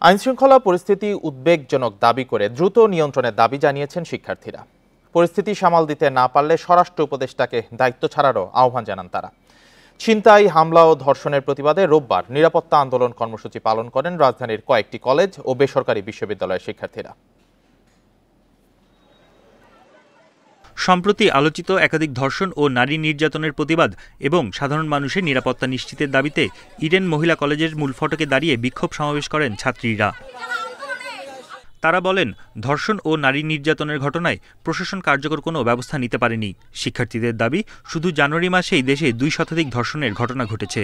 আইনশৃঙ্খলা পরিস্থিতি উদ্বেগজনক দাবি করে দ্রুত নিয়ন্ত্রণের দাবি জানিয়েছেন শিক্ষার্থীরা। পরিস্থিতি সামাল দিতে না পারলে স্বরাষ্ট্র উপদেষ্টাকে দায়িত্ব ছাড়ারও আহ্বান জানান তারা। ছিনতাই, হামলা ও ধর্ষণের প্রতিবাদে রোববার নিরাপত্তা আন্দোলন কর্মসূচি পালন করেন রাজধানীর কয়েকটি কলেজ ও বেসরকারি বিশ্ববিদ্যালয়ের শিক্ষার্থীরা। সম্প্রতি আলোচিত একাধিক ধর্ষণ ও নারী নির্যাতনের প্রতিবাদ এবং সাধারণ মানুষের নিরাপত্তা নিশ্চিতের দাবিতে ইডেন মহিলা কলেজের মূল ফটকে দাঁড়িয়ে বিক্ষোভ সমাবেশ করেন ছাত্রীরা। তারা বলেন, ধর্ষণ ও নারী নির্যাতনের ঘটনায় প্রশাসন কার্যকর কোনো ব্যবস্থা নিতে পারেনি। শিক্ষার্থীদের দাবি, শুধু জানুয়ারি মাসেই দেশে 2 শতাধিক ধর্ষণের ঘটনা ঘটেছে।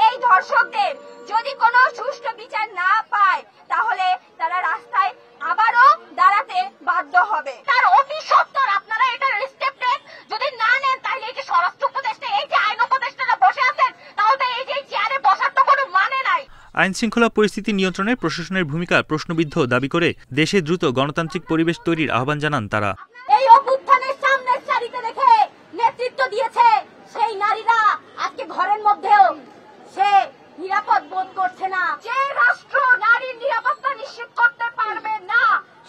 এই ধর্ষকদের যদি কোনো সুষ্ঠু বিচার না পায় তাহলে তারা রাস্তায় আবারও দাঁড়াতে বাধ্য হবে। তার অতি সত্বর আপনারা এটা স্টেপ নেন। যদি না নেন তাহলে এই যে স্বরাষ্ট্র উপদেষ্টা, এই যে আইন উপদেষ্টারা বসে আছেন, তাহলে এই যে চেয়ারে বসার তো কোনো মানে নাই। আইন শৃঙ্খলা পরিস্থিতি নিয়ন্ত্রণে প্রশাসনের ভূমিকা প্রশ্নবিদ্ধ দাবি করে দেশে দ্রুত গণতান্ত্রিক পরিবেশ তৈরির আহ্বান জানান তারা। এই অভ্যুত্থানের সামনের সারিতে রেখে নেতৃত্ব দিয়েছে সেই নারীরা আজকে ঘরের মধ্যেও সে নিরাপদ বোধ করছে না। যে রাষ্ট্র নারীর নিরাপত্তা নিশ্চিত করতে পারবে না,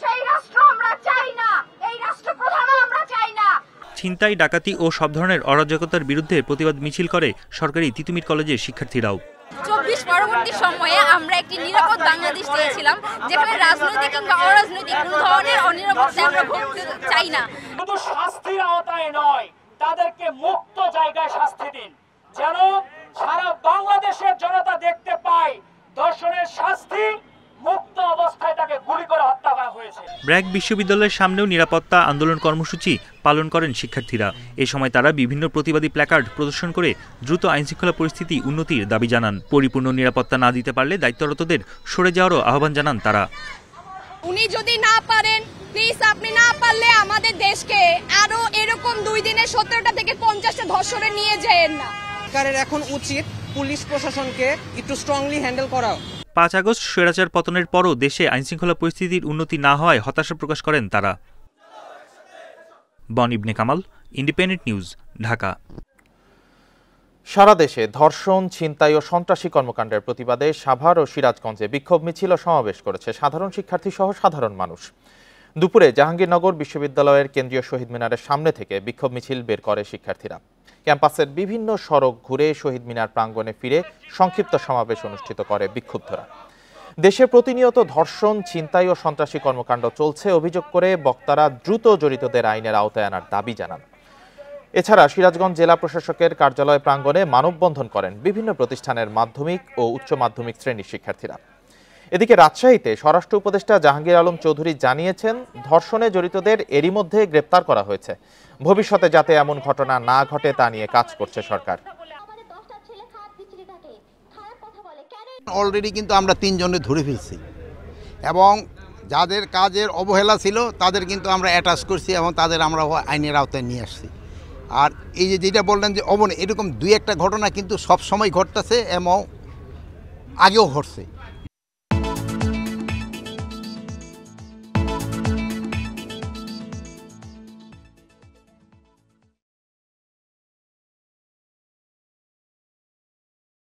সেই রাষ্ট্র আমরা চাই না, এই রাষ্ট্র প্রধানও আমরা চাই না। ছিনতাই, ডাকাতি ও সব ধরনের অরাজকতার বিরুদ্ধে প্রতিবাদ মিছিল করে সরকারি তিতুমির কলেজের শিক্ষার্থীরাও। 24 পরবর্তী সময়ে আমরা একটি নিরাপদ বাংলাদেশ চেয়েছিলাম, যেখানে রাজনৈতিক কিংবা অরাজনৈতিক কোনো ধরনের অনিরাপত্তা আমরা ভুগতে চাই না। শুধু শাস্তির আওতায় নয়, তাদেরকে মুক্ত জায়গায় শাস্তি দিন, যেন সারা বাংলাদেশের জনতা দেখতে পায় ধর্ষণের শাস্তি মুক্ত অবস্থায় তাকে গুলি করে হত্যা করা হয়েছে। ব্র্যাক বিশ্ববিদ্যালয়ের সামনেও নিরাপত্তা আন্দোলন কর্মসূচি পালন করেন শিক্ষার্থীরা। এ সময় তারা বিভিন্ন প্রতিবাদী প্ল্যাকার্ড প্রদর্শন করে দ্রুত আইনশৃঙ্খলা পরিস্থিতি উন্নতির দাবি জানান। পরিপূর্ণ নিরাপত্তা না দিতে পারলে দায়িত্বরতদের সরে যাওয়ারও আহ্বান জানান তারা। উনি যদি না পারেন, প্লিজ আপনি না পারলে আমাদের দেশকে আরো এরকম 2 দিনে 17টা থেকে 50টা ধর্ষণে নিয়ে যাবেন না। সরকারের এখন উচিত পুলিশ প্রশাসনকে একটু স্ট্রংলি হ্যান্ডেল করা। 5 আগস্ট স্বৈরাচার পতনের পরও দেশে আইনশৃঙ্খলা পরিস্থিতির উন্নতি না হওয়ায় হতাশা প্রকাশ করেন তারা। বন ইবনে কামাল, ইন্ডিপেন্ডেন্ট নিউজ, ঢাকা। সারা দেশে ধর্ষণ, ছিনতাই ও সন্ত্রাসী কর্মকাণ্ডের প্রতিবাদে সাভার ও সিরাজগঞ্জে বিক্ষোভ মিছিল ও সমাবেশ করেছে সাধারণ শিক্ষার্থী সহ সাধারণ মানুষ। দুপুরে জাহাঙ্গীরনগর বিশ্ববিদ্যালয়ের কেন্দ্রীয় শহীদ মিনারের সামনে থেকে বিক্ষোভ মিছিল বের করে শিক্ষার্থীরা। ক্যাম্পাসের বিভিন্ন সড়ক ঘুরে শহীদ মিনার প্রাঙ্গণে ফিরে সংক্ষিপ্ত সমাবেশ অনুষ্ঠিত করে বিক্ষুব্ধরা। দেশে প্রতিনিয়ত ধর্ষণ, ছিনতাই ও সন্ত্রাসী কর্মকাণ্ড চলছে অভিযোগ করে বক্তারা দ্রুত জড়িতদের আইনের আওতায় আনার দাবি জানান। এছাড়া সিরাজগঞ্জ জেলা প্রশাসকের কার্যালয় প্রাঙ্গণে মানববন্ধন করেন বিভিন্ন প্রতিষ্ঠানের মাধ্যমিক ও উচ্চ মাধ্যমিক শ্রেণীর শিক্ষার্থীরা। এদিকে রাজশাহীতে স্বরাষ্ট্র উপদেষ্টা জাহাঙ্গীর আলম চৌধুরী জানিয়েছেন, ধর্ষণে জড়িতদের এরই মধ্যে গ্রেপ্তার করা হয়েছে। ভবিষ্যতে যাতে এমন ঘটনা না ঘটে তা নিয়ে কাজ করছে সরকার। অলরেডি কিন্তু আমরা 3 জনে ধরে ফেলছি এবং যাদের কাজের অবহেলা ছিল তাদের কিন্তু আমরা অ্যাটাচ করছি এবং তাদের আমরা আইনের আওতায় নিয়ে আসছি। আর এই যে যেটা বললেন যে এরকম 2-1টা ঘটনা কিন্তু সব সময় ঘটতেছে এবং আগেও ঘটছে।